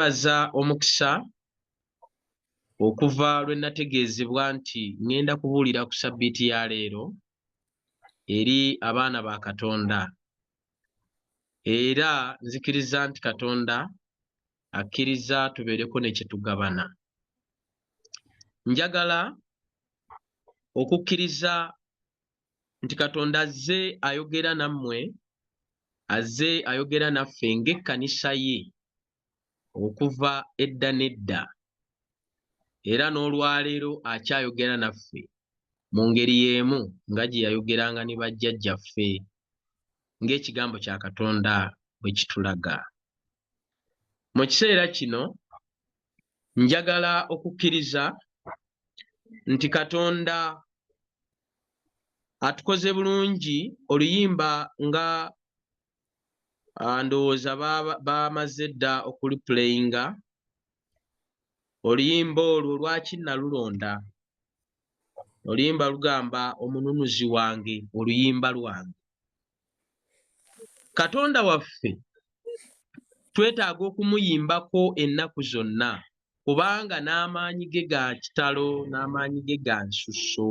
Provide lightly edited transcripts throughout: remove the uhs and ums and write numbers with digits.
Baza omukisa okuva lwe nategeezebwa nti ngenda kubuulira ku sabbiiti ya leero eri abaana ba Katonda, era nzikiriza nti Katonda akkiriza tubeereko ne kye tugabana. Njagala okukkiriza nti Katonda azze ayogera nammwe, azze ayogera naffe ng'ekkanisa ye okuva edda n'edda, era n'olwaleero akyayogera naffe mu ngeri y'emu nga gye yayogeranga ne bajjajjaffe ng'ekigambo kya Katonda bwe kitulaga. Mu kiseera kino njagala okukkiriza nti Katonda atukoze bulungi. Oluyimba nga ndowooza bamaze dda okulupuleyinga, oluyimba olwo lwaki nalulonda? Oluyimba lugamba omununuzi wange, oluyimba lwange. Katonda waffe twetaaga okumuyimbako ennaku zonna, kubanga n'amaanyi ge ga kitalo, n'amaanyi ge ga nsusso.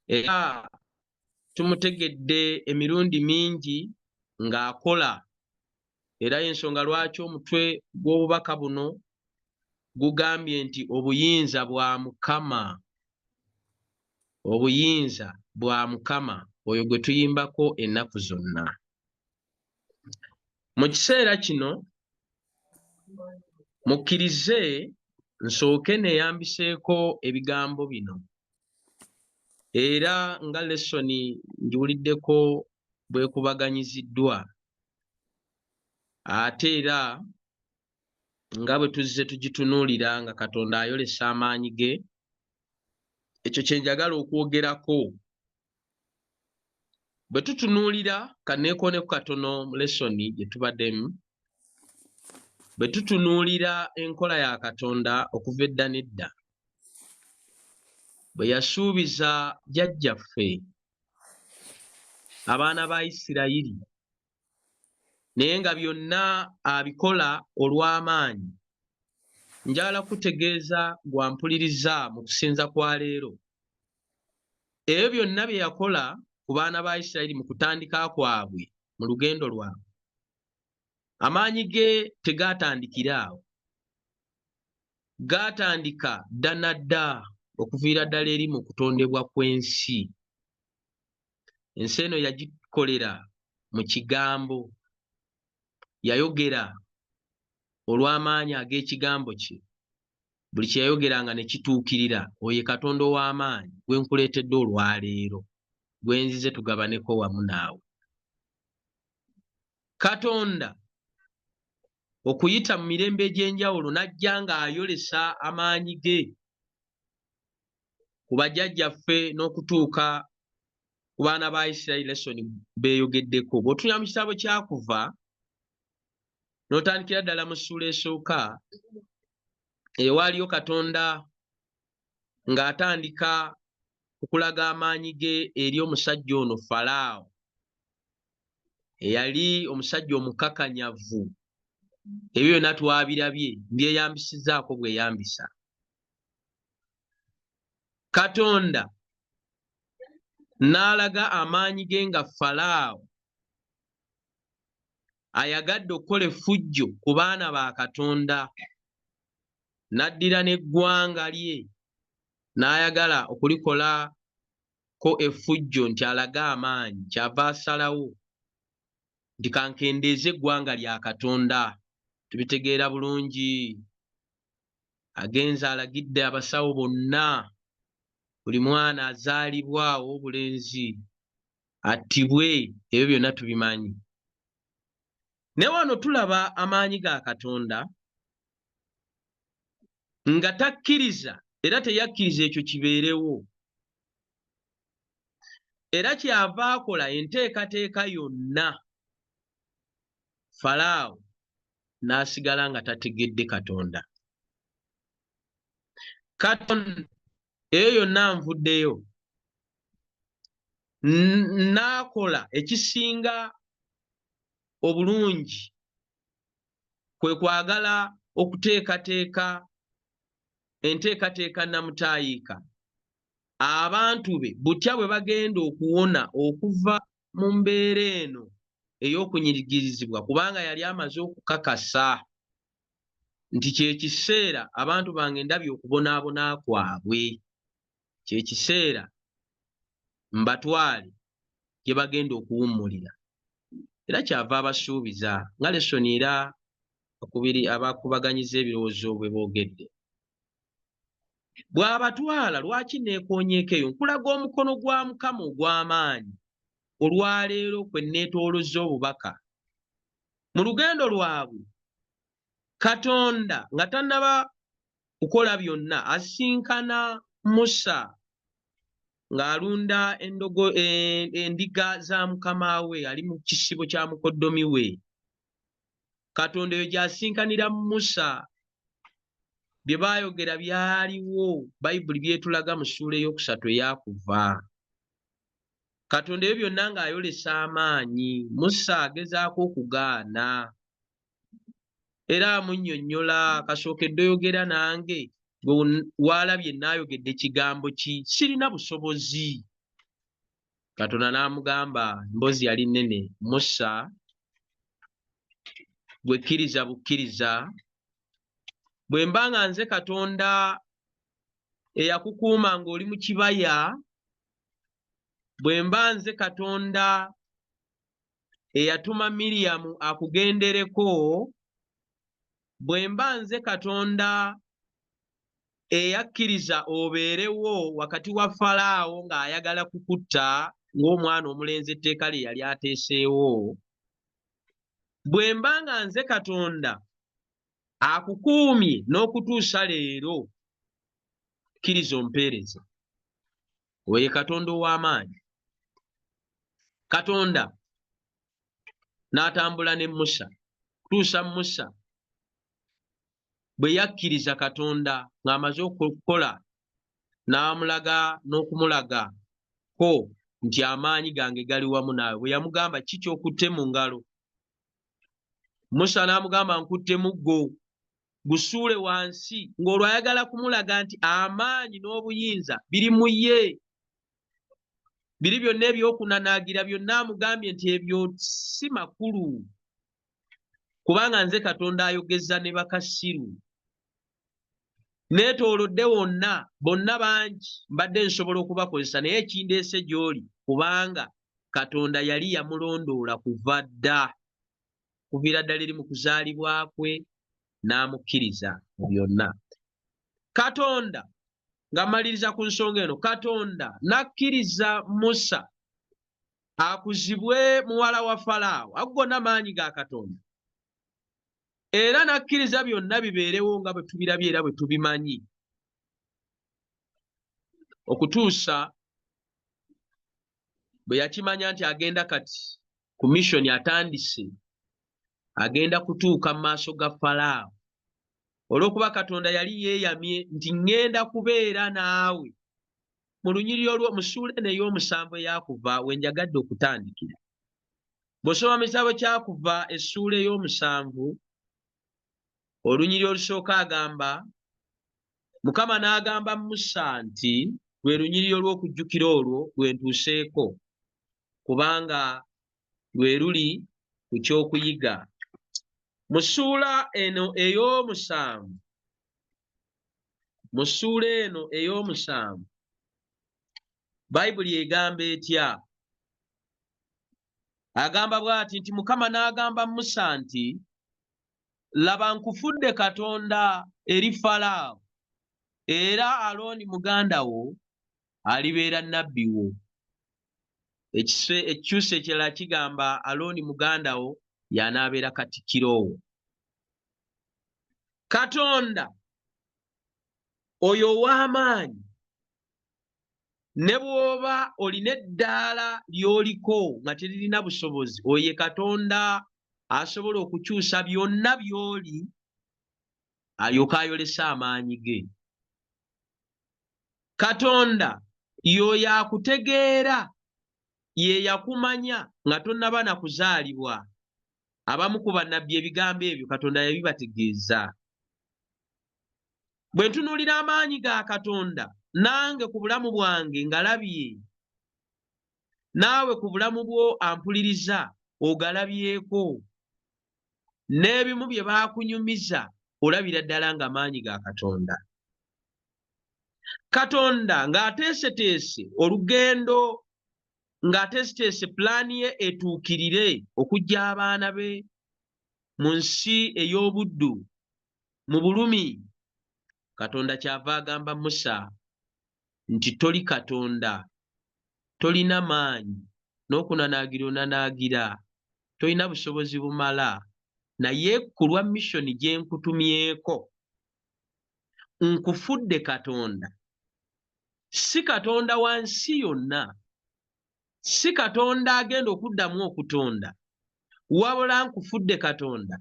Era tumutegedde emirundi mingi ng'akola, era y'ensonga lwaki omutwe gw'obubaka buno gugambye nti obuyinza bwa Mukama. Obuyinza bwa Mukama, oyo gwe tuyimbako ennaku zonna. Mu kiseera kino mukkirize nsooke neeyambiseeko ebigambo bino, era nga lesoni ngiwuliddeko bwekubaganyiziddwa, ate era nga bwe tuzze tugitunuulira nga Katonda ayolesa amaanyi ge, ekyo kye njagala okwogerako. Bwe tutunuulira, kanneekooneko katono mu lesoni gye tubaddemu, bwe tutunuulira enkola ya Katonda okuva edda n'edda, bwe yasuubiza jjajjaffe abaana ba Isirayiri, naye nga byonna abikola olw'amaanyi. Njagala kutegeeza gwa mpuliriza mu kusinza kwa leero, ebyo byonna bye yakola ku baana ba Isirayiri mu kutandika kwabwe mu lugendo lwabwe, amaanyi ge tegaatandikira awo, gaatandika dda na dda okuviira ddala eri mu kutondebwa kw'ensi. Ensi eno yagikolera mu kigambo, yayogera olw'amaanyi ag'ekigambo kye. Buli kye yayogeranga ne kituukirira. Oyo ye Katonda ow'amaanyi gwe nkuleetedde olwaleero, gwe nzize tugabaneko wamu naawe. Katonda okuyita mu mirembe egy'enjawulo n'ajja ng'ayolesa amaanyi ge ku bajjajjaffe n'okutuuka ku baana ba Isirayiri. Lesoni beeyogeddeko. Bw'otunya mu kitabo kya Kuva n'otandikira ddala mu ssuula esooka, ewaaliyo Katonda ng'atandika okulaga amaanyi ge eri omusajja ono Falaawo, eyali omusajja omukakanyavu. Ebyo byonna twabirabye, mbyeyambisizzaako bweyambisa. Katonda n'alaga amaanyi ge nga Falaawo ayagadde okukola effujjo ku baana ba Katonda, n'addira n'eggwanga lye n'ayagala okulikolako effujjo nti alage amaanyi. Kyava asalawo nti kankendeeze eggwanga lya Katonda. Tubitegeera bulungi. Agenze alagidde abasawo bonna buli mwana azaalibwa ow'obulenzi attibwe. Ebyo byonna tubimanyi. Ne wano tulaba amaanyi ga Katonda nga takkiriza era teyakkiriza ekyo kibeerewo, era kyava akola enteekateeka yonna. Falaawo n'asigala nga tategedde Katonda. Katonda eyo yonna nvuddeyo, n'akola ekisinga obulungi kwe kwagala okuteekateeka enteekateeka namutayiika abantu be butya bwe bagenda okuwona okuva mu mbeera eno ey'okunyigirizibwa, kubanga yali amaze okukakasa nti kyekiseera abantu bange ndabye okubonaabona kwabwe, kyekiseera mbatwale gye bagenda okuwummulira. Era kyava abasuubiza nga lesoni era abakubaganyiza ebirowoozo bwe boogedde. Bw'abatwala lwaki neekoonyeeko eyo? Nkulaga omukono gwa Mukama ogw'amaanyi olwaleero kwe neetoolozza obubaka. Mu lugendo lwabwe Katonda nga tannaba kukola byonna asisinkana Musa ng'alunda endiga za mukama we, ali mu kisibo kya mukoddomi we. Katonda eyo gy'asinkanira Musa, bye baayogera byaliwo, Bayibuli byetulaga mu ssuula ey'okusatu eyakuva. Katonda ebyo byonna ng'ayolesa amaanyi, Musa agezaako okugaana era amunnyonnyola, kasookedde oyogera nange bwe waalabye naayogedde kigambo ki, sirina busobozi. Katonda n'amugamba, emboozi yali nnene, Musa bwe kkiriza bukkiriza, bwe mba nga nze Katonda eyakukuuma ng'oli mu kibaya, bwe mba nze Katonda eyatuma Miriyamu akugendereko, bwe mba nze Katonda eyakkiriza obeerewo wakati wa Falaawo ng'ayagala kukutta ng'omwana omulenzi etteeka lye yali ateeseewo, bwe mba nga nze Katonda akukuumye n'okutuusa leero, kkiriza ompeereze. Oye Katonda ow'amaanyi. Katonda n'atambula ne Musa kutuusa Musa bwe yakkiriza Katonda ng'amaze okukola, n'amulaga n'okumulaga ko nti amaanyi gange gali wamu naawe. Bwe yamugamba ki ky'okutte mu ngalo, Musa n'amugamba nkutte muggo, gusuule wansi, ng'olwo ayagala kumulaga nti amaanyi n'obuyinza biri mu ye. Biri byonna ebyokunanaagira byonna amugambye nti ebyo si makulu, kubanga nze Katonda ayogeza ne bakasiru. Neetoolodde wonna, bonna bangi mbadde nsobola okubakozesa, naye ekindeese gy'oli kubanga Katonda yali yamulondoola kuva dda, kuviira ddala eri mu kuzaalibwa kwe n'amukkiriza mu byonna. Katonda ng'amaliriza ku nsonga eno, Katonda n'akkiriza Musa akuzibwe muwala wa Falaawo, ago gonna maanyi ga Katonda. Era n'akkiriza byonna bibeerewo nga bwe tubirabye era bwe tubimanyi, okutuusa bwe yakimanya nti agenda kati ku missioni atandise, agenda kutuuka mu maaso ga Falaawo, olw'okuba Katonda yali yeeyamye nti ŋŋenda kubeera naawe mu lunyiriri mu ssuula eno ey'omusanvu eyakuva we njagadde okutandikira. Bw'osoma mu kitabo kyakuva essuula ey'omusanvu olunyiriri olusooka agamba, Mukama n'agamba Musa nti, lwe lunyiriri olw'okujjukira olwo lwe ntuuseeko, kubanga lwe luli ku ky'okuyiga. Mu ssuula eno ey'omusanvu, Bayibuli egamba etya? Agamba bw'ati nti Mukama n'agamba Musa nti, laba nkufudde Katonda eri Falaawo, era Alooni muganda wo alibeera nnabbi wo. Ekikyusa ekirala kigamba Alooni muganda wo y'anaabeera katikkiro wo. Katonda oyo ow'amaanyi, ne bw'oba olina eddaala ly'oliko nga teririna busobozi, oyo Katonda asobola okukyusa byonna by'oli alyoke ayolese amaanyi ge. Katonda y'oyo akutegeera, ye yakumanya nga tonnaba na kuzaalibwa, abamu ku bannabbi ebigambo ebyo Katonda yabibategeeza. Bwe ntunuulira amaanyi ga Katonda nange ku bulamu bwange ngalabye, naawe ku bulamu bwo ampuliriza ogalabyeko, n'ebimu bye baakunyumiza olabira ddala ng'amaanyi ga Katonda. Katonda ng'ateeseteese olugendo, ng'ateeseteese pulaani ye etuukirire okuggya abaana be mu nsi ey'obuddu mu bulumi, Katonda kyava agamba Musa nti toli Katonda, tolina maanyi, n'okunanaagira onanaagira, tolina busobozi bumala, naye ku lwa missoni gye nkutumyeko nkufudde Katonda. Si Katonda wa nsi yonna, si Katonda agenda okuddamu okutonda, wabula nkufudde Katonda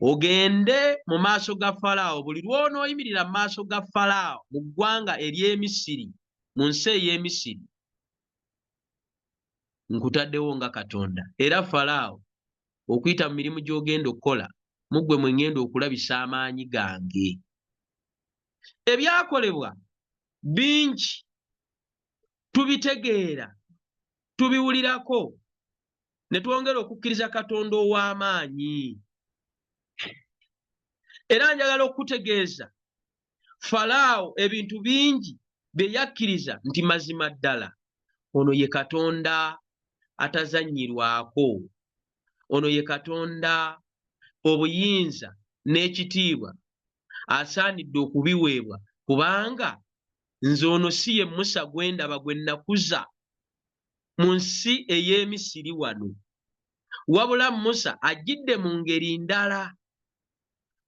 ogende mu maaso ga Falaawo. Buli lw'onooyimirira mu maaso ga Falaawo mu ggwanga ery'Emisiri, mu nsi ey'Emisiri, nkutaddewo nga Katonda. Era Falaawo okuyita mu mirimu gy'ogenda okukola, mu ggwe mwe ŋŋenda okulabisa amaanyi gange. Ebyakolebwa bingi, tubitegeera, tubiwulirako, ne twongera okukkiriza Katonda ow'amaanyi. Era njagala okutegeeza, Falaawo ebintu bingi bye yakkiriza nti mazima ddala ono ye Katonda atazannyirwako, ono ye Katonda obuyinza n'ekitiibwa asaanidde okubiweebwa, kubanga nze ono si ye Musa gwe ndaba gwe nakuza mu nsi ey'Emisiri wano, wabula Musa ajjidde mu ngeri ndala.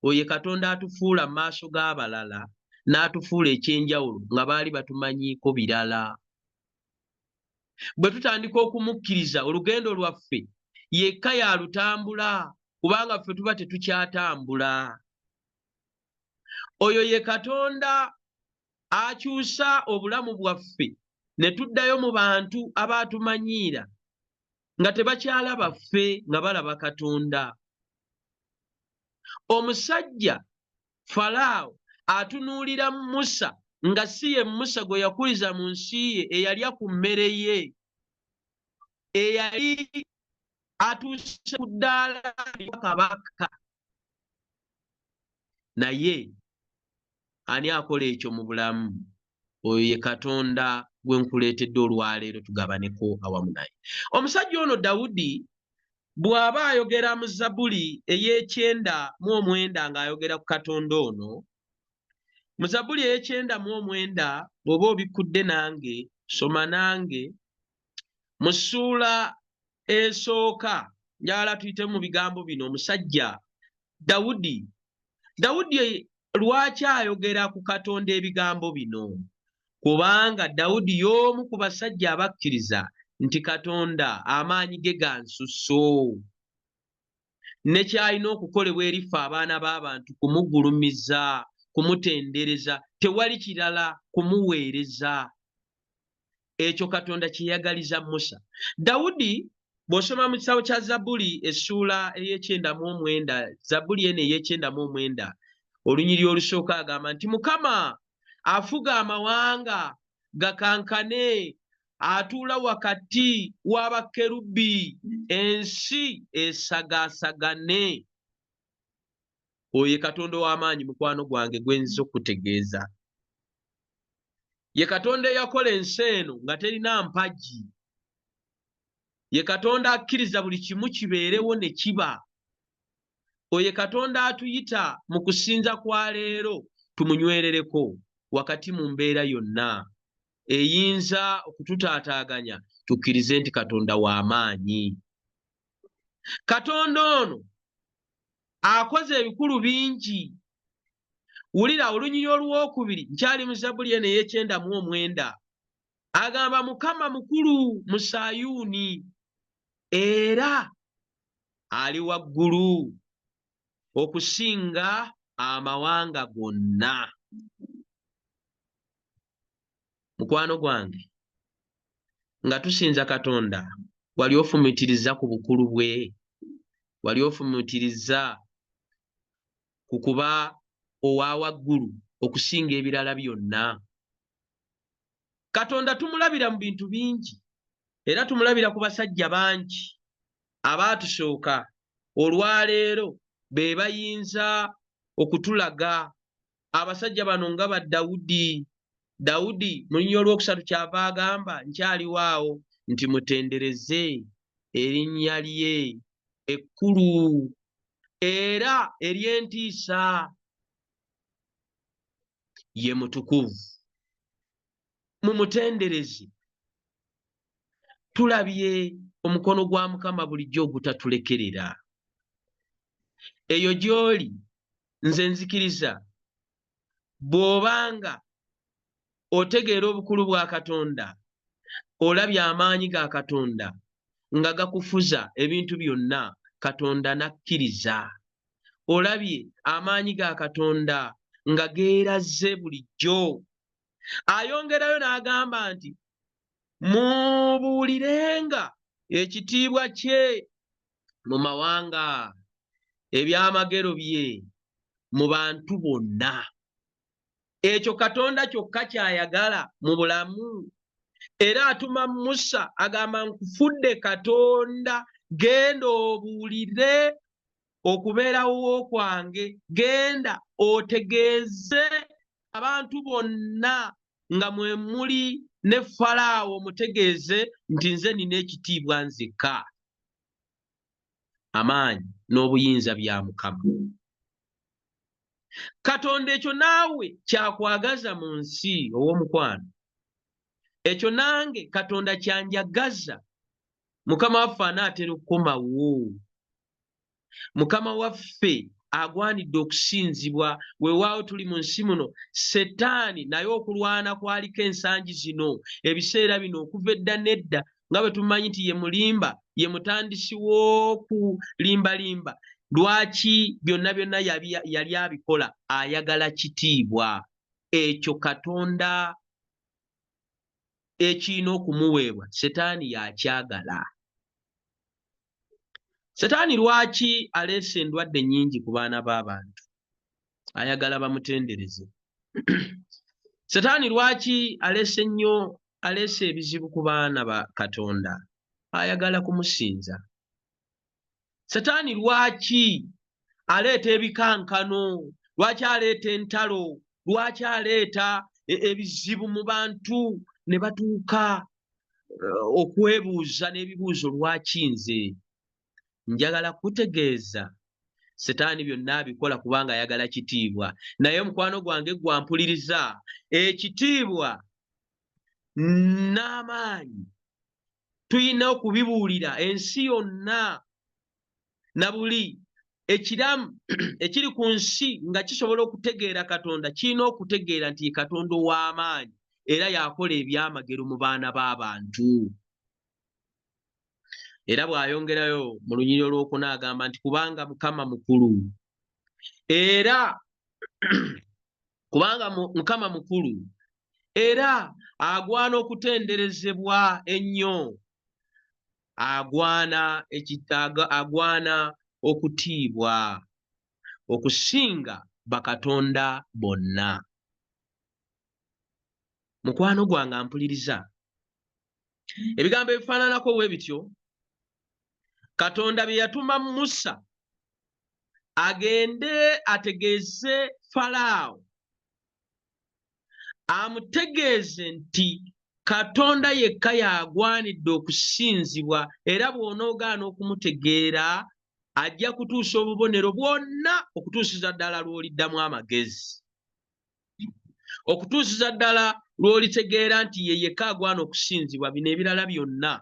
Oye Katonda atufuula mu maaso g'abalala n'atufuula ekyenjawulo nga baali batumanyiiko birala. Bwe tutandika okumukkiriza, olugendo lwaffe yekka yalutambula, kubanga ffe tuba tetukyatambula. Oyo ye Katonda akyusa obulamu bwaffe ne tuddayo mu bantu abaatumanyiira nga tebakyalaba ffe, nga balaba Katonda. Omusajja Falaawo atunuulira Musa nga si ye Musa gwe yakuliza mu nsi ye, eyalya ku mmere ye, eyali atuuse ku ddaala lya kabaka. Naye ani akola ekyo mu bulamu? Oyo ye Katonda gwe nkuleetedde olwaleero tugabaneko awamu naye. Omusajja ono Dawudi bw'aba ayogera mu Zabbuli ey'e-9 ng'ayogera ku Katonda ono, mu Zabbuli ey'e-9 bw'oba obikkudde nange, soma nange mu ssuula esooka, njagala tuyite mu bigambo bino. Omusajja Dawudi lwaki ayogera ku Katonda ebigambo bino? Kubanga Dawudi y'omu ku basajja abakkiriza nti Katonda amaanyi ge ga nsusso, ne kyalina okukolebwa erifa abaana b'abantu kumugulumiza, kumutendereza, tewali kirala, kumuweereza. Ekyo Katonda kye yagaliza Musa. Dawudi bw'osoma mu kitabo kya Zabbuli essuula ey'e-9, Zabbuli eno ey'e-9 olunyiriri olusooka agamba nti Mukama afuga amawanga gakankane, atuula wakati w'abakerubi, ensi esagaasagane. Oyo ye Katonda w'amaanyi, mukwano gwange, gwe nziza okutegeeza. Ye Katonda eyakola ensi eno nga terina mpagi. Ye Katonda akkiriza buli kimu kibeerewo ne kiba. Oyo ye Katonda atuyita mu kusinza kwa leero tumunywerereko wakati mu mbeera yonna eyinza okututaataaganya, tukkirize nti Katonda w'amaanyi. Katonda ono akoze ebikulu bingi. Wulira olunyiriri olwokubiri, nkyali mu Zabbuli eno ey'e-9 agamba Mukama mukulu mu Sayuuni, era ali waggulu okusinga amawanga gonna. Mukwano gwange, nga tusinza Katonda, wali ofumitiriza ku bukulu bwe? wali ofumutiriza ku kuba owa waggulu okusinga ebirala byonna. Katonda tumulabira mu bintu bingi era tumulabira ku basajja bangi abaatusooka. Olwaleero be bayinza okutulaga abasajja bano nga ba Dawudi. Dawudi mu linnya olwokusatu kyava agamba nkyaliwo awo nti mutendereze erinnya lye ekkulu era ery'entiisa, ye mutukuvu. Mumutendereze. Tulabye omukono gwa Mukama bulijjo ogutatulekerera. Eyo gy'oli nze nzikiriza bw'obanga otegeera obukulu bwa Katonda, olabye amaanyi ga Katonda nga gakufuza ebintu byonna, Katonda nakkiriza. Olabye amaanyi ga Katonda nga geeraze bulijjo. Ayongerayo n'agamba nti mubuulirenga ekitiibwa kye mu mawanga, ebyamagero bye mu bantu bonna. Ekyo Katonda kyokka ky'ayagala mu bulamu. Era atuma Musa agamba nkufudde Katonda, genda obuulire okubeerawo kwange, genda otegeeze abantu bonna nga mwe muli ne Falaawo, mutegeeze nti nze nina ekitiibwa nzekka. Amaanyi n'obuyinza bya Mukama. Katonda ekyo naawe kyakwagaza mu nsi ow'omukwano. Ekyo nange Katonda kyanjagaza. Mukama waffe anaatera okukomawo. Mukama waffe agwanidde okusinzibwa. Weewaawo tuli mu nsi muno, Setaani naye okulwana kwaliko ensangi zino, ebiseera bino, okuva edda n'edda, nga bwe tumanyi nti ye mulimba, ye mutandisi w'okulimbalimba. Lwaki byonna byonna yali abikola? Ayagala kitiibwa. Ekyo Katonda ekirina okumuweebwa, Setaani yakyagala. Setaani lwaki aleese endwadde nnyingi ku baana b'abantu? Ayagala bamutendereze. Setaani lwaki aleese ebizibu ku baana ba Katonda? Ayagala kumusinza. Setaani lwaki aleeta ebikankano? Lwaki aleeta entalo? Lwaki aleeta ebizibu mu bantu ne batuuka okwebuuza n'ebibuuzo, lwaki nze? Njagala kutegeeza Setaani byonna abikola kubanga ayagala kitiibwa. Naye mukwano gwange gwampuliriza, ekitiibwa n'amaanyi tuyina okubibuulira ensi yonna, na buli ekiramu ekiri ku nsi nga kisobola okutegeera Katonda kirina okutegeera nti Katonda ow'amaanyi era yakola ebyamagero mu baana b'abantu. Era bw'ayongerayo mu lunyiriri olwokuna agamba nti kubanga Mukama mukulu, era kubanga Mukama mukulu era agwana okutenderezebwa ennyo, agwana okutiibwa okusinga bakatonda bonna. Mukwano gwange ampuliriza, ebigambo ebifaananako bwe bityo Katonda bye yatuma Musa agende ategeeze Falaawo, amutegeeze nti Katonda yekka y'agwanidde okusinzibwa, era bw'onoogaana okumutegeera ajja kutuusa obubonero bwonna okutuusiza ddala lw'oliddamu amagezi, okutuusiza ddala lw'olitegeera nti ye yekka agwana okusinzibwa, bino ebirala byonna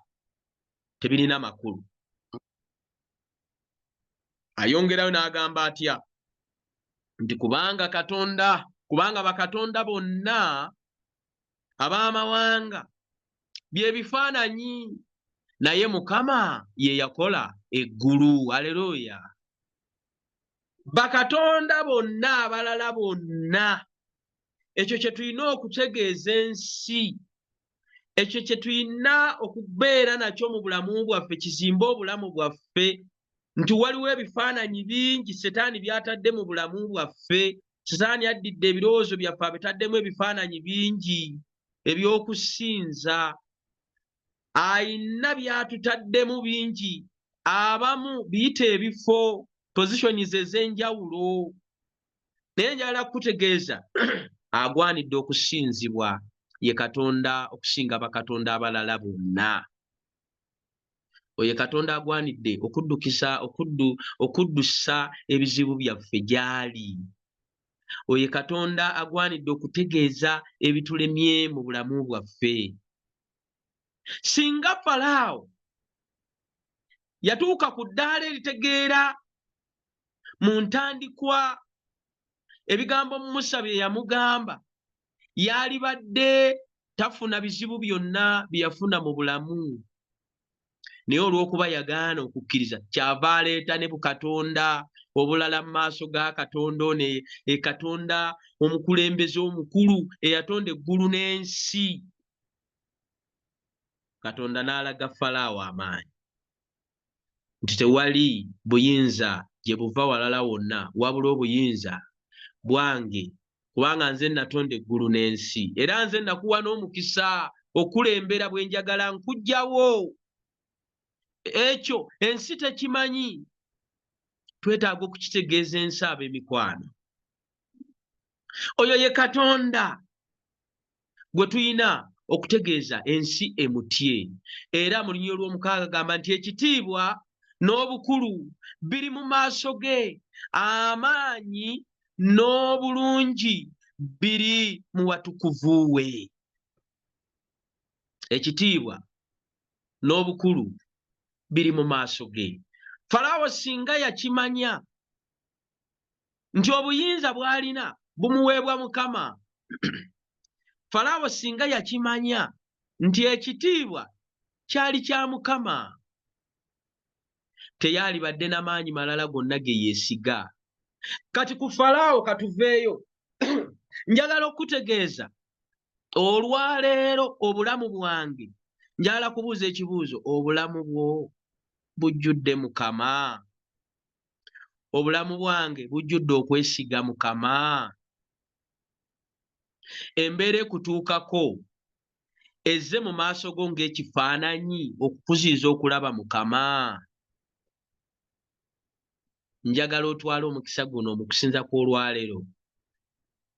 tebirina makulu. Ayongerayo n'agamba atya nti kubanga bakatonda bonna ab'amawanga bye bifaananyi, naye Mukama ye yakola eggulu. Haleluya! Bakatonda bonna abalala bonna, ekyo kye tulina okutegeeza ensi, ekyo kye tulina okubeera nakyo mu bulamu bwaffe, kizimbe obulamu bwaffe. nti waliwo ebifaananyi bingi setaani byatadde mu bulamu bwaffe. Setaani addidde ebirowoozo byaffe abitaddemu ebifaananyi bingi eby'okusinza. Ayina byatutaddemu bingi, abamu biyita ebifo, positions ez'enjawulo. Naye njagala kutegeeza agwanidde okusinzibwa ye Katonda okusinga bakatonda abalala bonna. Oye Katonda agwanidde okuddusa ebizibu byaffe gy'ali. Oye Katonda agwanidde okutegeeza ebitulemye mu bulamu bwaffe. Singa Falaawo yatuuka ku ddaala eritegeera mu ntandikwa ebigambo Musa bye yamugamba, yalibadde tafuna bizibu byonna bye yafuna mu bulamu. Naye olw'okuba yagaana okukkiriza, kyava aleeta ne bukatonda obulala mu maaso ga Katonda ono, Katonda omukulembeze omukulu eyatonda eggulu n'ensi. Katonda n'alaga Falaawo amaanyi nti tewali buyinza gye buva walala wonna, wabula obuyinza bwange, kubanga nze natonda eggulu n'ensi, era nze nakuwa n'omukisa okulembera bwe njagala nkujjawo. Ekyo ensi tekimanyi. Twetaaga okukitegeeza ensi ab'emikwano. Oyo ye Katonda gwe tuyina okutegeeza ensi emutye. Era mu Lunyiro lw'omukaaga agamba nti ekitiibwa n'obukulu biri mu maaso ge, amaanyi n'obulungi biri mu watukuvu we. Ekitiibwa n'obukulu biri mu maaso ge. Falaawo singa yakimanya nti obuyinza bw'alina bumuweebwa Mukama, Falaawo singa yakimanya nti ekitiibwa kyali kya Mukama, teyalibadde n'amaanyi malala gonna ge yeesiga. Kati ku Falaawo katuveeyo. Njagala okutegeeza olwaleero obulamu bwange, njagala kubuuza ekibuuzo, obulamu bwo bujjudde Mukama? Obulamu bwange bujjudde okwesiga Mukama? Embeera ekutuukako ezze mu maaso go ng'ekifaananyi okukuziiza okulaba Mukama? Njagala otwale omukisa guno mu kusinza kw'olwaleero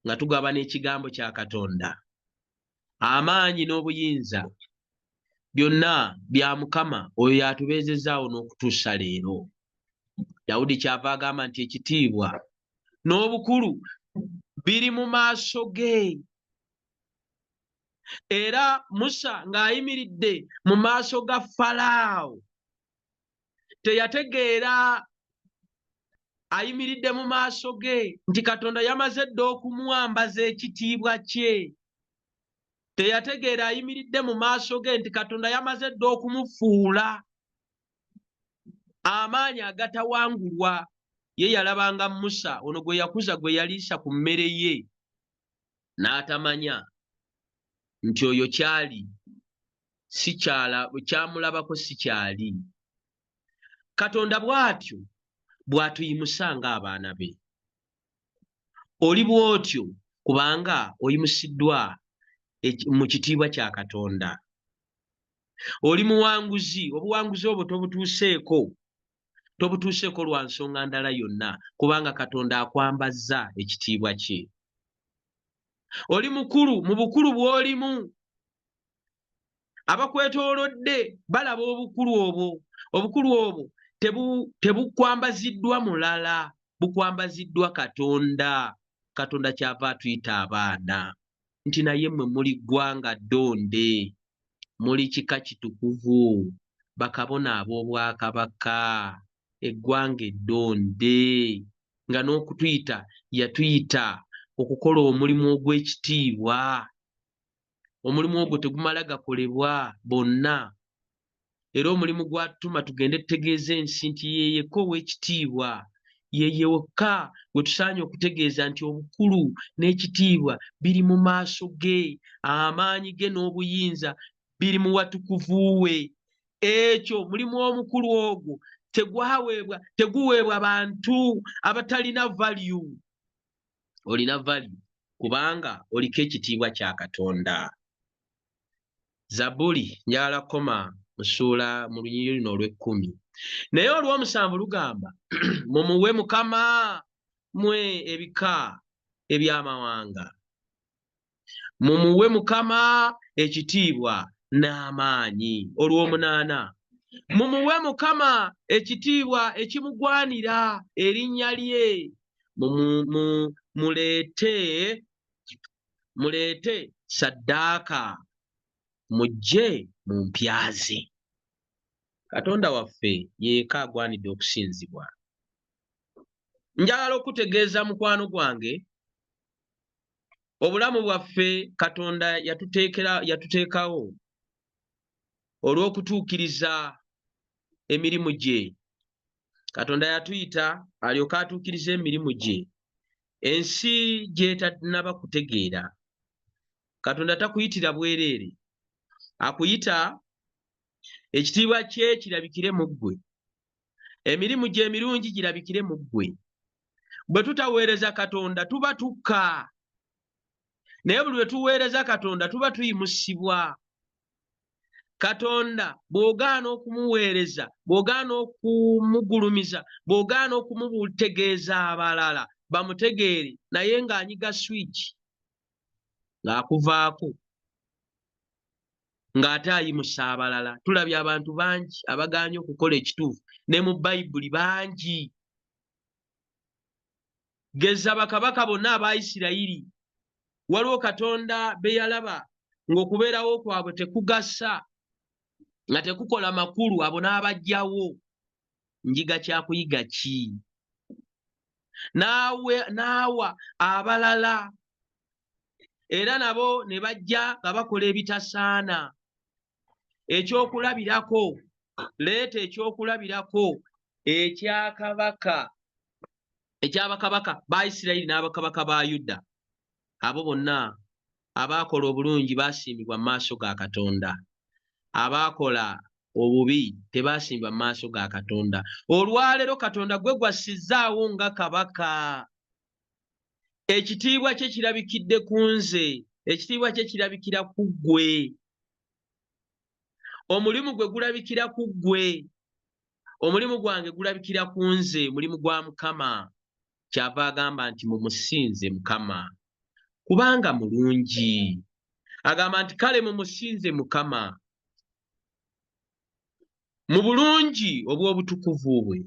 nga tugaba n'ekigambo kya Katonda. Amaanyi n'obuyinza byonna bya Mukama oyo yatubeezezaawo n'okutuusa leero. Dawudi kyava agamba nti ekitiibwa n'obukulu biri mu maaso ge. Era Musa ng'ayimiridde mu maaso ga Falaawo teyategeera ayimiridde mu maaso ge nti Katonda yamaze dda okumwambaza ekitiibwa kye. Teyategeera ayimiridde mu maaso ge nti Katonda yamaze dda okumufuula amaanyi agatawangulwa. Ye yalabanga Musa ono gwe yakuza, gwe yaliisa ku mmere ye, n'atamanya nti oyo kyali si kyamulabako si kyali. Katonda bw'atyo bw'atuyimusa ng'abaana be. Oli bw'otyo kubanga oyimusiddwa mu kitiibwa kya Katonda. Oli muwanguzi, obuwanguzi obwo tobutuuseeko lwa nsonga ndala yonna, kubanga Katonda akwambazza ekitiibwa kye. Oli mukulu, mu bukulu bw'olimu, abakwetoolodde balaba obukulu obwo. Obukulu obwo tebukwambaziddwa mulala, bukwambaziddwa Katonda. Katonda kyava atuyita abaana nti naye mmwe muli ggwanga ddonde, muli kika kitukuvu, bakabona ab'obwakabaka, eggwanga eddonde, nga n'okutuyita yatuyita okukola omulimu ogw'ekitiibwa. Omulimu ogwo tegumala gakolebwa bonna, era omulimu gwatutuma tugende tutegeeza ensi nti yeyeka ow'ekitiibwa, yeye wokka gwe tusaanye okutegeeza nti obukulu n'ekitiibwa biri mu maaso ge, amaanyi ge n'obuyinza biri mu watukuvu we. Ekyo mulimu omukulu ogwo teguweebwa bantu abatalina value. Olina value kubanga oliko ekitiibwa kya Katonda. Zabuli njagala koma musuula mu lunyiriri luno olw'ekkumi. Naye olw'omusanvu lugamba mumuwe Mukama mwe ebika eby'amawanga. Mumuwe Mukama ekitiibwa n'amaanyi. Olw'omunaana mumuwe Mukama ekitiibwa ekimugwanira erinnya lye. Muleete saddaaka mujje mu mpya ze. Katonda waffe yeeka agwanidde okusinzibwa. Njagala okutegeeza mukwano gwange, obulamu bwaffe Katonda yatuteekawo olw'okutuukiriza emirimu gye. Katonda yatuyita alyoke atuukirize emirimu gye. Ensi gye tannaba kutegeera. Katonda takuyitira bwereere. Akuyita ekitiibwa kye kirabikire mu ggwe. Emirimu gye emirungi girabikire mu ggwe. Bwe tutaweereza Katonda tuba tukka. Naye buli lwe tuweereza Katonda tuba tuyimusibwa. Katonda bw'ogaana okumuweereza, bw'ogaana okumugulumiza, bw'ogaana okumutegeeza abalala bamutegeere, naye ng'anyiga swiki ng'akuvaako, ng'ate ayimusa abalala. Tulabye abantu bangi abagaanye okukola ekituufu, ne mu Bayibuli bangi. Geza bakabaka bonna aba Isirayiri, waliwo Katonda be yalaba ng'okubeerawo kwabwe tekugasa, nga tekukola makulu, abo n'abajjawo. Njiga kyakuyiga ki? Naawa abalala era nabo ne bajja nga bakola ebitasaana. Ekyokulabirako, leeta ekyokulabirako eky'abakabaka ba Isirayiri n'abakabaka ba Yuda. Abo bonna abaakola obulungi baasiimibwa mu maaso ga Katonda. Abaakola obubi tebaasimbwa mu maaso ga Katonda. Olwaleero Katonda gwe gwassizzaawo nga kabaka. Ekitiibwa kye kirabikidde ku nze, ekitiibwa kye kirabikira ku ggwe. Omulimu gwe gulabikira ku ggwe. Omulimu gwange gulabikira ku nze, mulimu gwa Mukama. Kyava agamba nti mumusinze Mukama kubanga mulungi. Agamba nti kale mumusinze Mukama mu bulungi obw'obutukuvu bwe.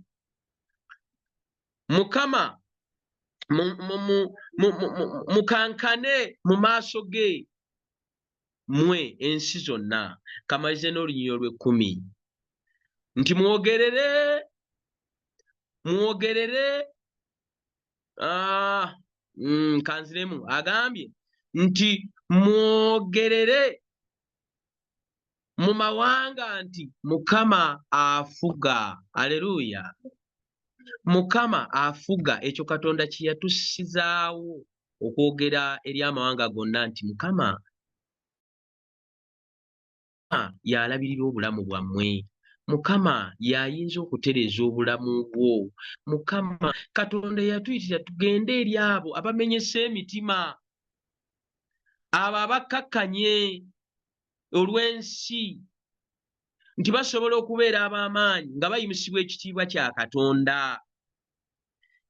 Mukama mukankane mu maaso ge mwe ensi zonna. Kamalize n'olunyiriri olw'ekkumi nti mwogerere kanziremu. Agambye nti mwogerere mu mawanga nti Mukama afuga. Aleluya. Mukama afuga. Ekyo Katonda kye yatussizaawo okwogera eri amawanga gonna nti Mukama y'alabirira obulamu bwammwe. Mukama y'ayinza okutereeza obulamu bwo. Mukama Katonda yatuyitira tugende eri abo abamenyesa emitima, abo abakkakkanye olw'ensi nti basobola okubeera ab'amaanyi nga bayimusibwa ekitiibwa kya Katonda.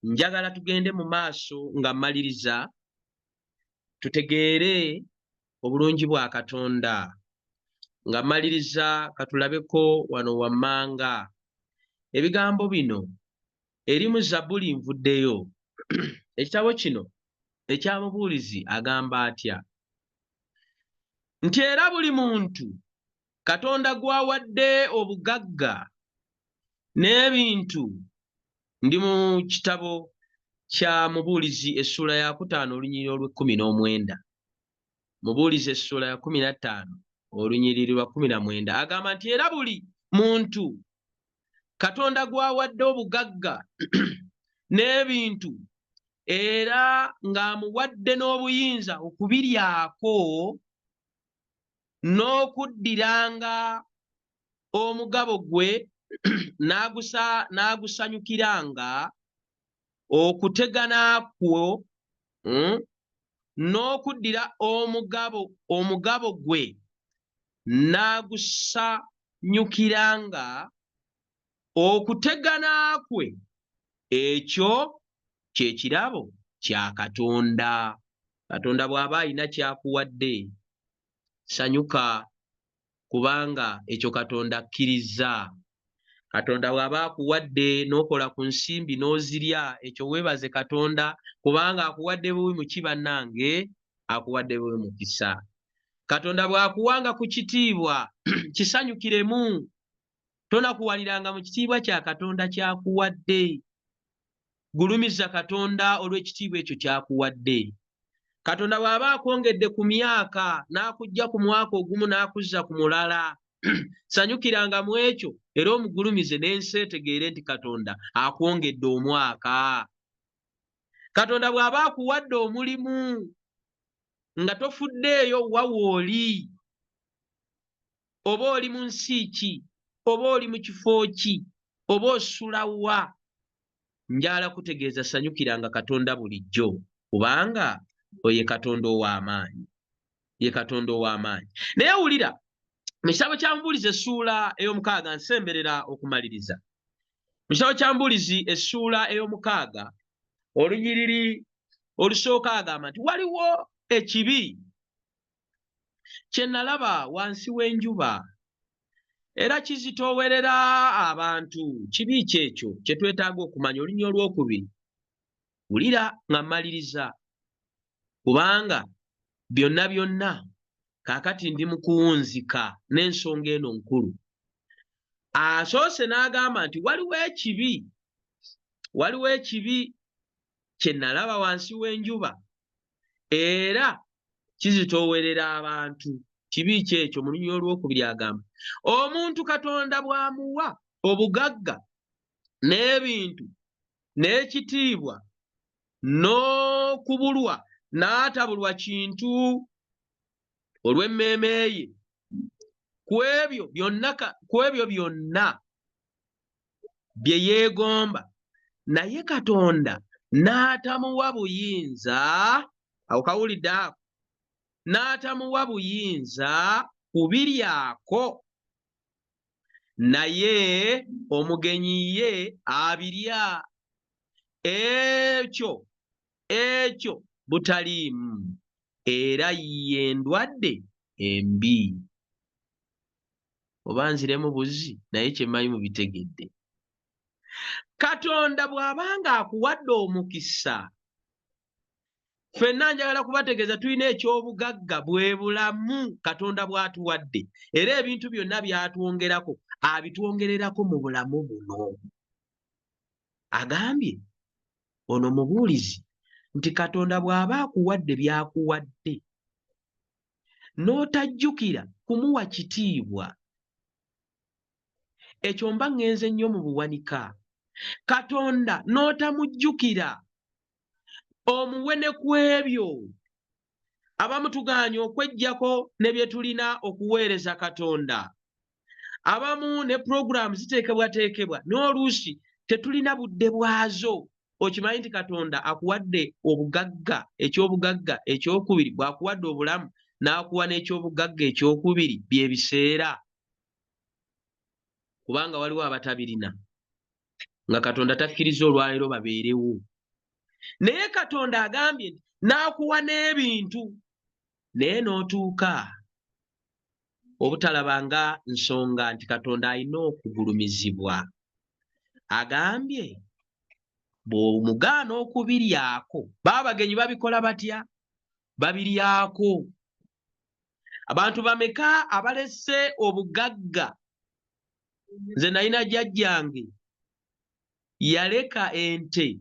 Njagala tugende mu maaso nga mmaliriza, tutegeere obulungi bwa Katonda. Nga mmaliriza katulabeko wano wammanga ebigambo bino eri mu Zabuli nvuddeyo. Ekitabo kino ekyamubuulizi agamba atya nti era buli muntu Katonda gw'awadde obugagga n'ebintu. Ndi mu kitabo kya Mubuulizi essuula ya 5 olunyiriri olw'19. Mubuulizi essuula ya 15 olunyiriri lwa 19 agamba nti era buli muntu Katonda gw'awadde obugagga n'ebintu era ng'amuwadde n'obuyinza okubiryako n'okuddiranga omugabo gwe n'agusanyukiranga okutegana kwo n'okuddira omugabo gwe n'agusanyukiranga okutegana kwe, ekyo kye kirabo kya Katonda. Katonda bw'aba alina kyakuwadde sanyuka, kubanga ekyo Katonda akkiriza. Katonda bw'aba akuwadde n'okola ku nsimbi n'ozirya, ekyo weebaze Katonda, kubanga akuwadde bubi mu kibannange, akuwadde bubi mukisa. Katonda bw'akuwanga ku kitiibwa kisanyukiremu, tonakuwaliranga mu kitiibwa kya Katonda kyakuwadde. Gulumiza Katonda olw'ekitiibwa ekyo kyakuwadde. Katonda bw'aba akwongedde ku myaka n'akujja ku mwaka ogumu n'akuzza ku mulala, sanyukiranga mu ekyo era omugulumize, n'ensi etegeere nti Katonda akwongedde omwaka. Katonda bw'aba akuwadde omulimu nga tofuddeeyo wa wooli, oba oli mu nsi ki, oba oli mu kifo ki, oba osula wa, njala kutegeeza sanyukiranga Katonda bulijjo, kubanga oye Katonda ow'amaanyi, ye Katonda ow'amaanyi. Naye wulira mu kitabo kya Mubuulizi essuula ey'omukaaga, nsemberera okumaliriza. Mu kitabo kya Mubuulizi essuula ey'omukaaga olunyiriri olusooka agamba nti waliwo ekibi kye nalaba wansi w'enjuba era kizitoowerera abantu. Kibi kyekyo kye twetaaga okumanya. Olunyiriri olwokubiri, wulira nga mmaliriza, kubanga byonna byonna kaakati ndi mu kuwunzika n'ensonga eno nkulu. Asoose n'agamba nti waliwo ekibi kye nalaba wansi w'enjuba era kizitoowerera abantu. Kibi kyekyo mu lunyiriri olwokubiri agamba, omuntu Katonda bw'amuwa obugagga n'ebintu n'ekitiibwa n'okubulwa n'atabulwa kintu olw'emmeeme ye, ku ebyo byonna bye yeegomba, naye Katonda n'atamuwa buyinza, awo kawulidde ako, n'atamuwa buyinza kubiryako, naye omugenyi ye abirya. Ekyo butaliimu era ye ndwadde embi. Oba nziremu buzzi, naye kye mmanyi mubitegedde. Katonda bw'abanga akuwadde omukisa, ffenna njagala kubategeeza tulina ekyobugagga bwe bulamu Katonda bw'atuwadde, era ebintu byonna by'atwongerako abitwongererako mu bulamu buno. Agambye ono Mubuulizi nti Katonda bw'aba akuwadde by'akuwadde n'otajjukira kumuwa kitiibwa, ekyo mba ŋŋenze nnyo mu buwanika. Katonda n'otamujjukira omuwe ne ku ebyo. Abamu tugaanye okweggyako ne bye tulina okuweereza Katonda. Abamu ne puroguraamu ziteekebwateekebwa n'oluusi tetulina budde bwazo. Okimanyi nti Katonda akuwadde obugagga, ekyobugagga ekyokubiri, bw'akuwadde obulamu n'akuwa n'ekyobugagga ekyokubiri bye biseera, kubanga waliwo abatabirina nga Katonda takkiriza olwaleero babeerewo. Naye Katonda agambye nti n'akuwa n'ebintu, naye n'otuuka obutalabanga nsonga nti Katonda alina okugulumizibwa. Agambye bw'omugaana okubiryako, baabagenyi babikola batya? Babiryako. Abantu bameka abalese obugagga? Nze nalina jjajjange yaleka ente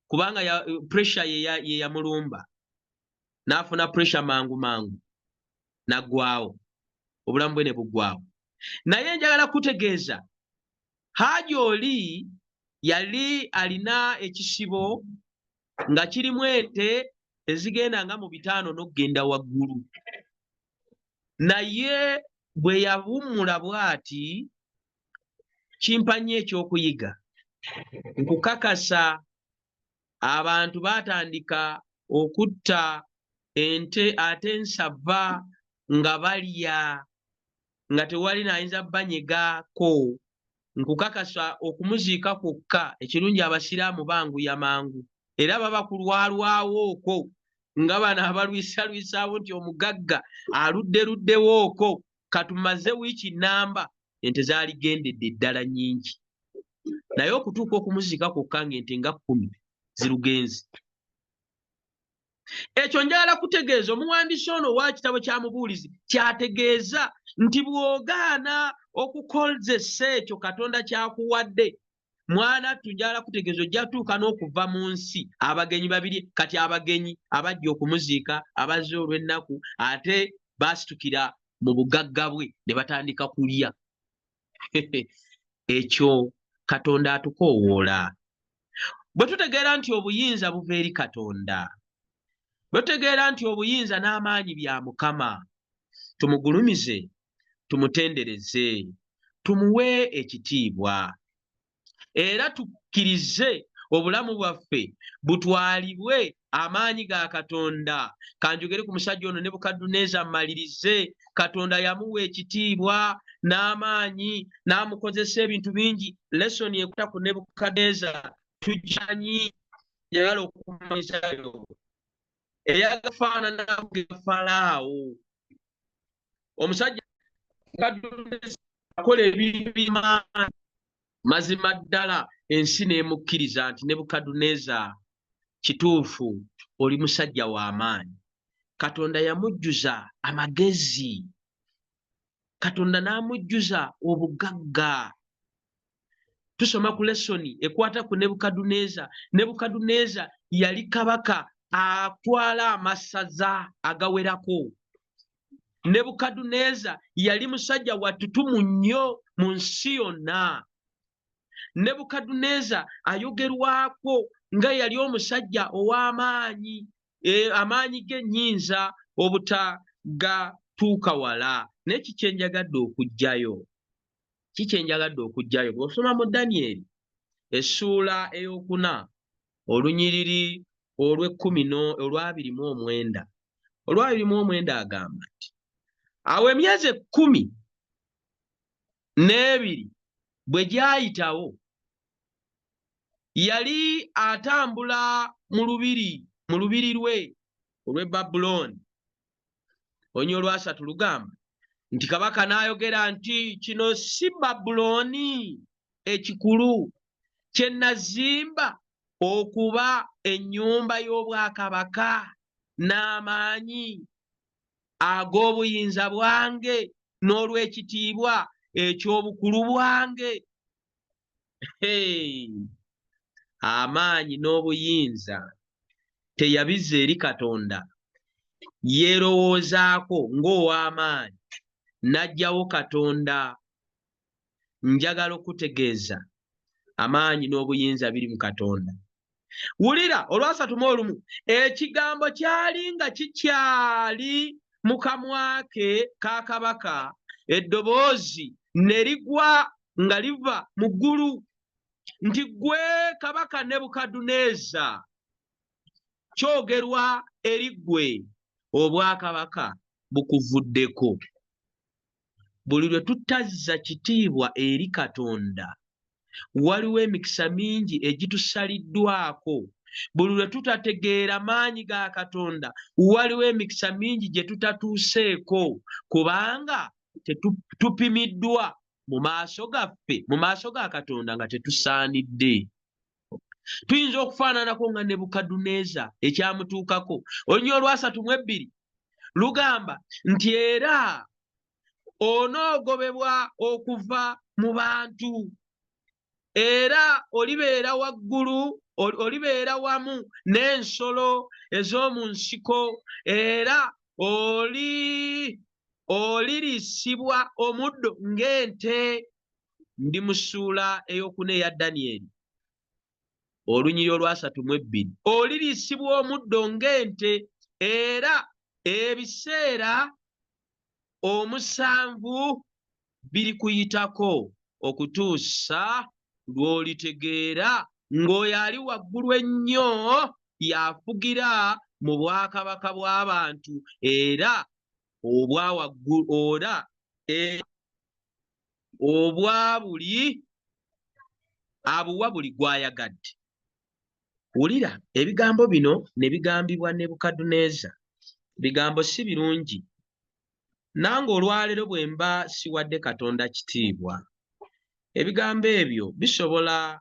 kubanga pressure ye yamulumba, n'afuna pressure mangu mangu n'aggwawo, obulamu bwe ne buggwawo. Naye njagala kutegeeza, Hajji oli yali alina ekisibo nga kirimu ente ezigenda nga mu 5 n'okugenda waggulu. Naye bwe yawummula bw'ati, Kimpanye ekyokuyiga nkukakasa abantu batandika okutta ente ate ensava nga balya nga tewali nayinza banyegako. Nkukakasa okumuziika kwokka ekirungi abasiraamu banguya mangu era baba kulwalwawo okwo nga bano abalwisalwisaawo nti omugagga aludderuddewo okwo katumaze wiiki namba ente zaaligendedde ddala nnyingi naye okutuuka okumuziika kwokka ng'ente nga 10 zirugenzi. Ekyo njagala kutegeeza omuwandiisi ono owa kitabo kya Mubuulizi kyategeeza nti bw'ogaana okukozesa ekyo Katonda kyakuwadde mwanattu, njagala kutegeeza ojja tuuka n'okuva mu nsi abagenyi babiri. Kati abagenyi abajja okumuziika abazze olw'ennaku ate baasitukira mu bugagga bwe ne batandika kulya. Ekyo Katonda atukoowoola. Bwe tutegeera nti obuyinza buva eri Katonda, bwe tutegeera nti obuyinza n'amaanyi bya Mukama, tumugulumize, tumutendereze, tumuwe ekitiibwa era tukkirize obulamu bwaffe butwalibwe amaanyi ga Katonda. Kanjogere ku musajja ono Nebukadduneeza mmalirize. Katonda yamuwa ekitiibwa n'amaanyi n'amukozesa ebintu bingi. Lesoni ekuta ku Nebukadduneeza tujanyi njagala okumanyizayo eyagafaanana ga Falaawo. Omusajja Nebukadduneeza akola ebintu by'amaanyi mazima ddala, ensi n'emukkiriza nti Nebukadduneeza kituufu oli musajja w'amaanyi. Katonda yamujjuza amagezi, Katonda n'amujjuza obugagga. Tusoma ku lesoni ekwata ku Nebukadduneeza. Nebukadduneeza yali kabaka atwala amasaza agawerako. Nebukadduneeza yali musajja wattutumu nnyo mu nsi yonna. Nebukadduneeza ayogerwako nga yali omusajja ow'amaanyi, amaanyi g'ennyinza obutagatuuka wala. N'eki kyenjagadde okugjayo, bw'osoma mu Danyeri essuula ey'okuna olunyiriri olw'29 agamba nti awo emyezi 12 bwe gyayitawo, yali atambula mu lubiri lwe olw'e Babulooni. Olunyiriri olwasatu lugamba nti kabaka n'ayogera nti kino si Babulooni ekikulu kye nazimba okuba ennyumba y'obwakabaka n'amaanyi ag'obuyinza bwange n'olw'ekitiibwa eky'obukulu bwange. Amaanyi n'obuyinza teyabizza eri Katonda, yeerowoozaako ng'ow'amaanyi, n'aggyawo Katonda. Njagala okutegeeza amaanyi n'obuyinza biri mu Katonda. Wulira olw'31 ekigambo kyali nga kikyali mu kamwa ke ka kabaka, eddoboozi ne ligwa nga liva mu ggulu nti ggwe kabaka Nebukadduneeza, kyogerwa eri ggwe, obwakabaka bukuvuddeko. Buli lwe tutazza kitiibwa eri Katonda waliwo emikisa mingi egitusaliddwako. Buli lwe tutategeera maanyi ga Katonda waliwo emikisa mingi gye tutatuuseeko, kubanga tupimiddwa mu maaso gaffe, mu maaso ga Katonda nga tetusaanidde. Tuyinza okufaananako nga Nebukadduneeza ekyamutuukako. Olunyiriri olw'32 lugamba nti era onoogobebwa okuva mu bantu, era olibeera waggulu, olibeera wamu n'ensolo ez'omu nsiko, era olirisibwa omuddo ng'ente. Ndi mu ssuula ey'okuna eya Danyeri olunyiriri olw'32. Olirisibwa omuddo ng'ente, era ebiseera 7 biri kuyitako okutuusa lw'olitegeera ng'oyo ali waggulu ennyo yafugira mu bwakabaka bw'abantu era obwa buli abuwa buli gw'ayagadde. Wulira ebigambo bino ne bigambibwa Nebukadduneeza. Bigambo si birungi. Nange olwaleero bwe mba siwadde Katonda kitiibwa, ebigambo ebyo bisobola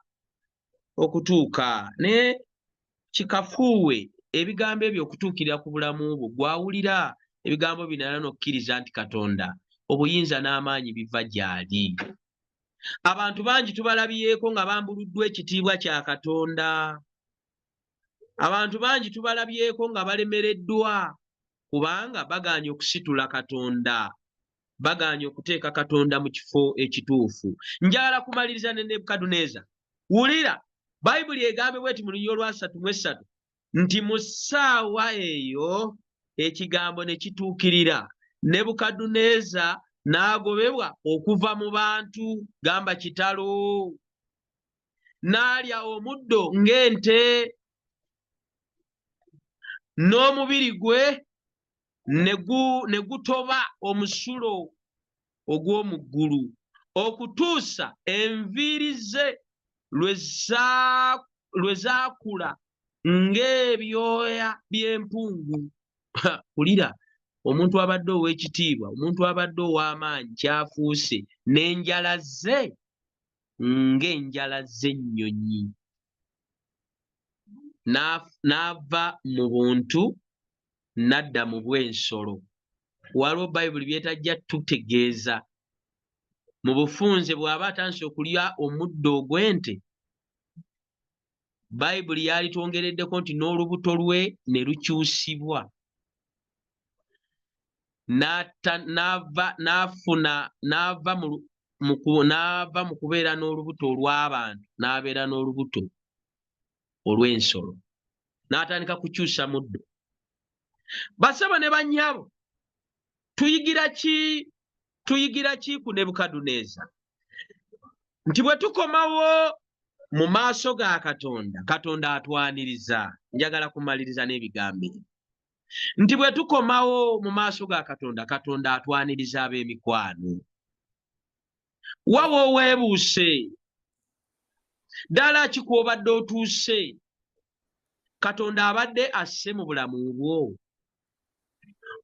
okutuuka ne kikafuuwe ebigambo ebyo okutuukirira ku bulamu bwo gwawulira ebigambo bino era n'okkiriza nti Katonda obuyinza n'amaanyi biva gy'ali. Abantu bangi tubalabyeko nga bambuluddwa ekitiibwa kya Katonda. Abantu bangi tubalabyeko nga balemereddwa kubanga bagaanye okusitula Katonda, bagaanye okuteeka Katonda mu kifo ekituufu. Njagala kumaliriza ne Nebukadduneeza. Wulira Bayibuli egambe bw'eti mu Luyiyo lwa 3:3 nti mu ssaawa eyo ekigambo ne kituukirira, Nebukadduneeza n'agobebwa okuva mu bantu, gamba kitalo, n'alya omuddo ng'ente, n'omubiri gwe ne gutoba omusulo ogw'omu ggulu okutuusa enviiri ze lwe zaakula ng'ebyoya by'empungu. Wulira omuntu abadde ow'ekitiibwa, omuntu abadde ow'amaanyi kyafuuse, n'enjala ze ng'enjala z'ennyonyi. N'ava mu buntu n'adda mu bw'ensolo. Waliwo Bayibuli byetajja tutegeeza. Mu bufunze bw'aba atandise okulya omuddo ogw'ente, Bayibuli yalitwongereddeko nti n'olubuto lwe ne lukyusibwa. N'ava mu kubeera n'olubuto olw'abantu n'abeera n'olubuto olw'ensolo, n'atandika kukyusa muddo. Basaba ne bannyabo, tuyigira ki ku Nebukadduneeza? Nti bwe tukomawo mu maaso ga Katonda, Katonda atwaniriza. Njagala kumaliriza n'ebigambo ebyo. Nti bwe tukomawo mu maaso ga Katonda, Katonda atwaniriza ab'emikwano. Wawa oweebuuse, ddala ki kw'obadde otuuse? Katonda abadde asse mu bulamu bwo?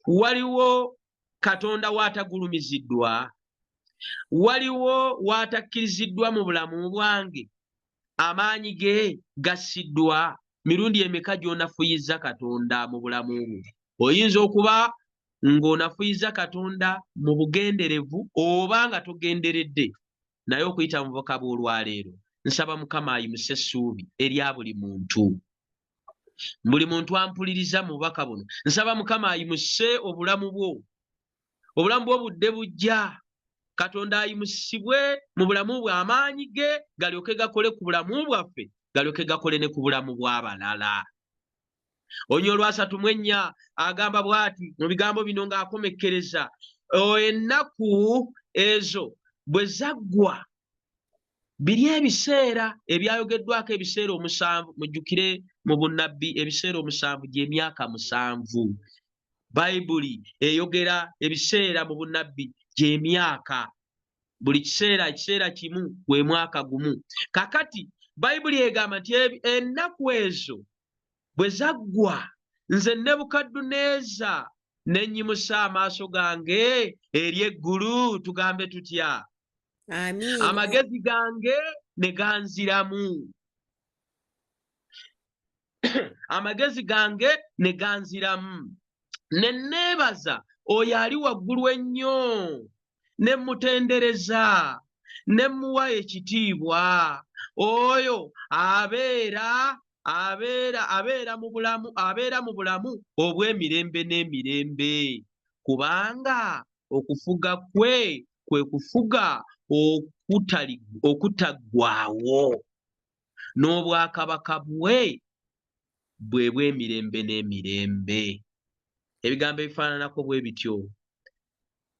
Waliwo Katonda w'atagulumiziddwa? Waliwo w'atakkiriziddwa mu bulamu bwange? Amaanyi ge gassiddwa? Mirundi emeka gy'onafuyiza Katonda mu bulamu bwo? Oyinza okuba ng'onafuyiza Katonda mu bugenderevu oba nga togenderedde, naye okuyita mu bubaka bw'olwaleero nsaba Mukama ayimuse essuubi erya buli muntu. Buli muntu ampuliriza mu bubaka buno, nsaba Mukama ayimuse obulamu bwo. Obulamu bwo budde bujja. Katonda ayimusibwe mu bulamu bwe, amaanyi ge galyoke gakole ku bulamu bwaffe, galyoke gakole ne ku bulamu bw'abalala. Onyolo lwa 3:4 agamba bw'ati mu bigambo bino ng'akomekkereza, ennaku ezo bwe zaggwa, biri ebiseera ebyayogeddwako, ebiseera 7. Mujjukire mu bunnabbi ebiseera 7 gy'emyaka 7. Bayibuli eyogera ebiseera mu bunnabbi gy'emyaka. Buli kiseera kimu gwe mwaka gumu. Kakati Bayibuli egamba nti ennaku ezo bwe zaggwa, nze Nebukadduneeza ne nnyimusa amaaso gange eri eggulu, tugambe tutya? Amiina. Amagezi gange ne ganziramu. Amagezi gange ne ganziramu. Ne neebaza oyo ali waggulu ennyo, ne mutendereza, ne muwa ekitiibwa. Oyo abeera mu bulamu obw'emirembe n'emirembe, kubanga okufuga kwe kufuga okutaggwaawo, n'obwakabaka bwe bw'emirembe n'emirembe. Ebigambo ebifaananako bwe bityo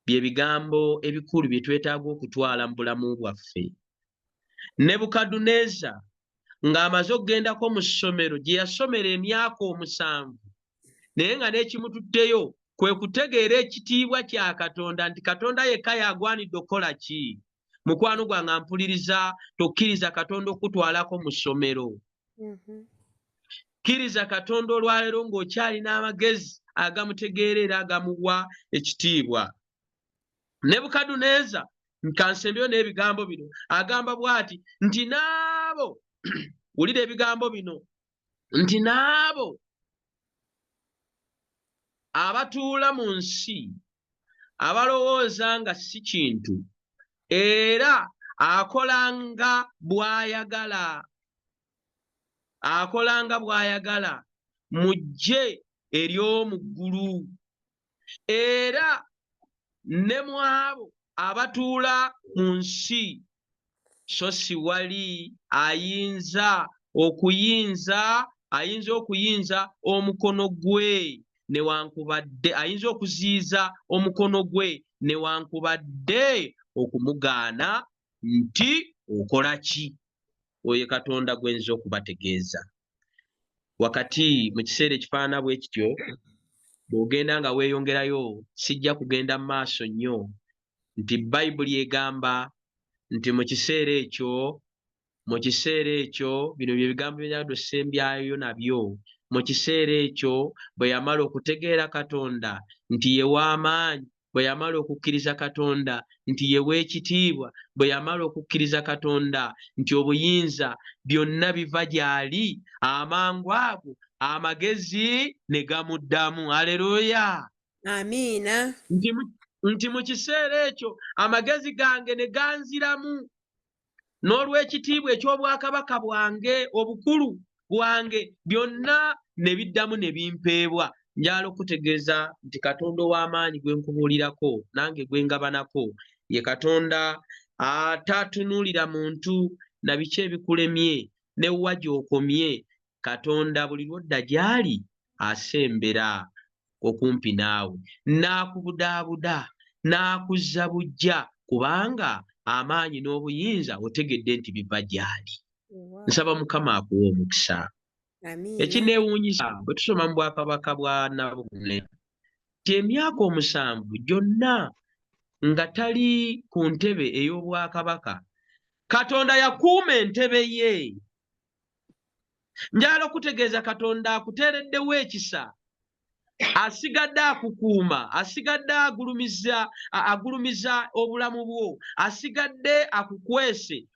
bye bigambo ebikulu bye twetaaga okutwala mu bulamu bwaffe. Nebukadduneeza ng'amaze okgendako mu ssomero gye yasomera emyaka 7, naye nga n'ekimutuddeyo kwe kutegeera ekitiibwa kya Katonda nti Katonda yekka y'agwanidde okukola ki. Mukwano gwange mpuliriza, tokkiriza Katonda okutwalako mu ssomero. Kkiriza Katonda olwaleero ng'okyalina amagezi agamutegeera era agamuwa ekitiibwa. Nebukadduneeza nkansembyo n'ebigambo bino agamba bw'ati nti naabo wulira ebigambo bino nti naabo abatuula mu nsi abalowooza nga si kintu era akolanga bw'ayagala mujje ery'omu ggulu, era ne mu abo abatuula mu nsi so si wali ayinza okuyinza omukono gwe ayinza okuziyiza omukono gwe newankubadde okumugaana nti okola ki. Oyo Katonda gwenza okubategeeza. Wakati mu kiseera ekifaanana bwe kityo bw'ogenda nga weeyongerayo, sijja kugenda mu maaso nnyo, nti Bayibuli egamba nti mu kiseera ekyo bino bye bigambo byenjagala osembyayo nabyo. Mu kiseera ekyo bwe yamala okutegeera Katonda nti ye w'amaanyi, bwe yamala okukkiriza Katonda nti ye w'ekitiibwa, bwe yamala okukkiriza Katonda nti obuyinza byonna biva gy'ali, amangu ago amagezi ne gamuddamu. Aleluya, amiina. Nti mu kiseera ekyo amagezi gange ne ganziramu, n'olw'ekitiibwa eky'obwakabaka bwange, obukulu bwange byonna ne biddamu ne bimpeebwa. Njala okutegeeza nti Katonda ow'amaanyi gwe nkubuulirako nange gwe ngabanako ye Katonda atatunuulira muntu na biki ebikulemye ne wa gy'okomye. Katonda buli lwodda gy'ali asembera okumpi naawe, n'akubudaabuda, n'akuzza bujja, kubanga amaanyi n'obuyinza otegedde nti biva gy'ali. Nsaba Mukama akuwa omukisa. Ekineewuunyisa bwe tusoma mu bwakabaka bwa Nabukadduneeza nti emyaka 7 gyonna nga tali ku ntebe ey'obwakabaka, Katonda yakuuma entebe ye. Njala okutegeeza Katonda akuteereddewo ekisa, asigadde akukuuma, asigadde agulumiza obulamu bwo, asigadde akukwese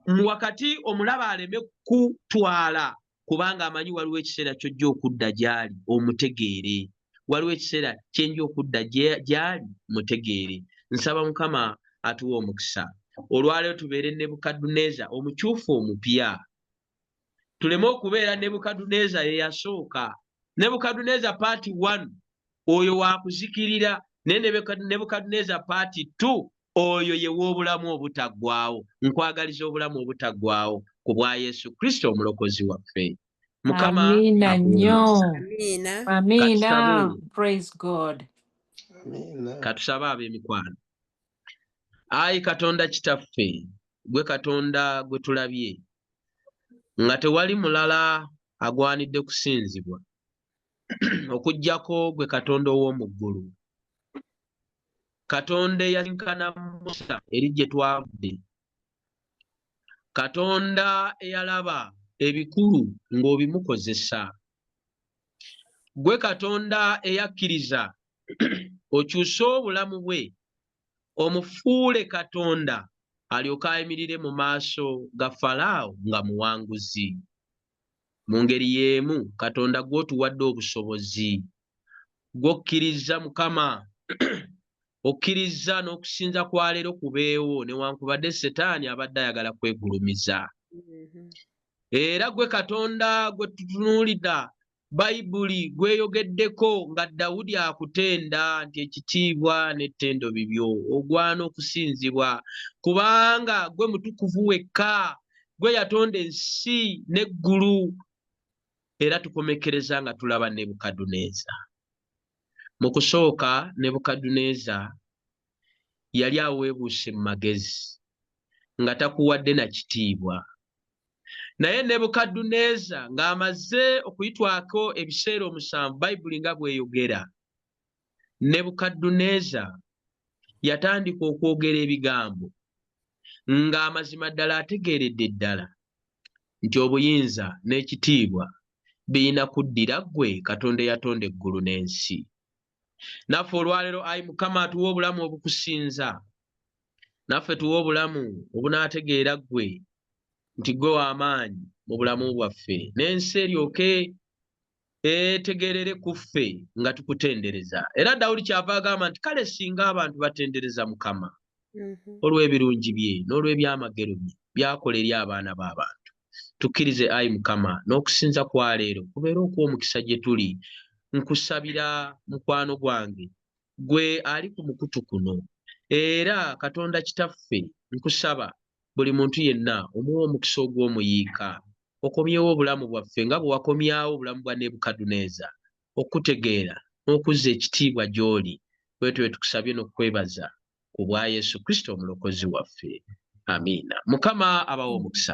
mu wakati omulaba aleme kutwala, kubanga amanyi waliwo ekiseera ky'ojja okudda gy'ali omutegeere. Waliwo ekiseera kyenja okudda gy'ali mutegeere. Nsaba Mukama atuwa omukisa. Olwaleero tubeere Nebukadduneeza omukyufu omupya, tuleme okubeera Nebukadduneeza ye yasooka. Nebukadduneeza paati 1 oyo wakuzikirira, naye Nebukadduneeza paati 2 oyo ye w'obulamu obutaggwaawo. Nkwagaliza obulamu obutaggwaawo ku bwa Yesu Kristo omulokozi waffe. Mukama Amiina nnyo. Amiina. Amiina. Praise God. Katusabe ab'emikwano. Ayi Katonda kitaffe, gwe Katonda gwe tulabye nga tewali mulala agwanidde kusinzibwa okuggyako gwe Katonda ow'omu ggulu. Katonda eyasinkana Musa eri gye twavudde, Katonda eyalaba ebikulu ng'obimukozesa, gwe Katonda eyakkiriza okyuse obulamu bwe omufuule Katonda alyoke ayimirire mu maaso ga Falaawo nga muwanguzi. Mu ngeri y'emu Katonda gw'otuwadde obusobozi, gw'okkiriza Mukama okkiriza n'okusinza kwa leero kubeewo newankubadde Setaani abadde ayagala kwegulumiza. Era gwe Katonda gwe tutunuulira, Bayibuli gweyogeddeko nga Dawudi akutenda nti ekitiibwa n'ettendo bibyo, ogwana okusinzibwa, kubanga gwe mutukuvu wekka, gwe yatonda ensi n'eggulu. Era tukomekereza nga tulaba Nebukadduneeza. Mu kusooka Nebukadduneeza yali aweebuuse mu magezi nga takuwadde na kitiibwa. Naye Nebukadduneeza ng'amaze okuyitwako ebiseera 7 Bayibuli nga bw'eyogera, Nebukadduneeza yatandika okwogera ebigambo ng'amazima ddala ategeeredde ddala nti obuyinza n'ekitiibwa birina kuddira ggwe Katonda eyatonda eggulu n'ensi. Naffe olwaleero ayi Mukama tuwe obulamu obukusinza, naffe tuwe obulamu obunaategeera ggwe nti ggwe w'amaanyi mu bulamu bwaffe, n'ensi eryoke etegeerere ku ffe nga tukutendereza. Era Dawudi kyava agamba nti kale singa abantu batendereza Mukama olw'ebirungi bye n'olw'ebyamagero bye by'akola eri abaana b'abantu. Tukkirize ayi Mukama n'okusinza kwa leero kubeere okw'omukisa gye tuli. Nkusabira mukwano gwange gwe ali ku mukutu kuno, era Katonda Kitaffe nkusaba buli muntu yenna omuwa omukisa ogw'omuyiika, okomyewo obulamu bwaffe nga bwe wakomyawo obulamu bwa Nebukadduneeza, okutegeera n'okuzza ekitiibwa gy'oli. Bwetyo bwe tukusabye n'okwebaza ku bwa Yesu Kristo omulokozi waffe. Amiina. Mukama abawe omukisa.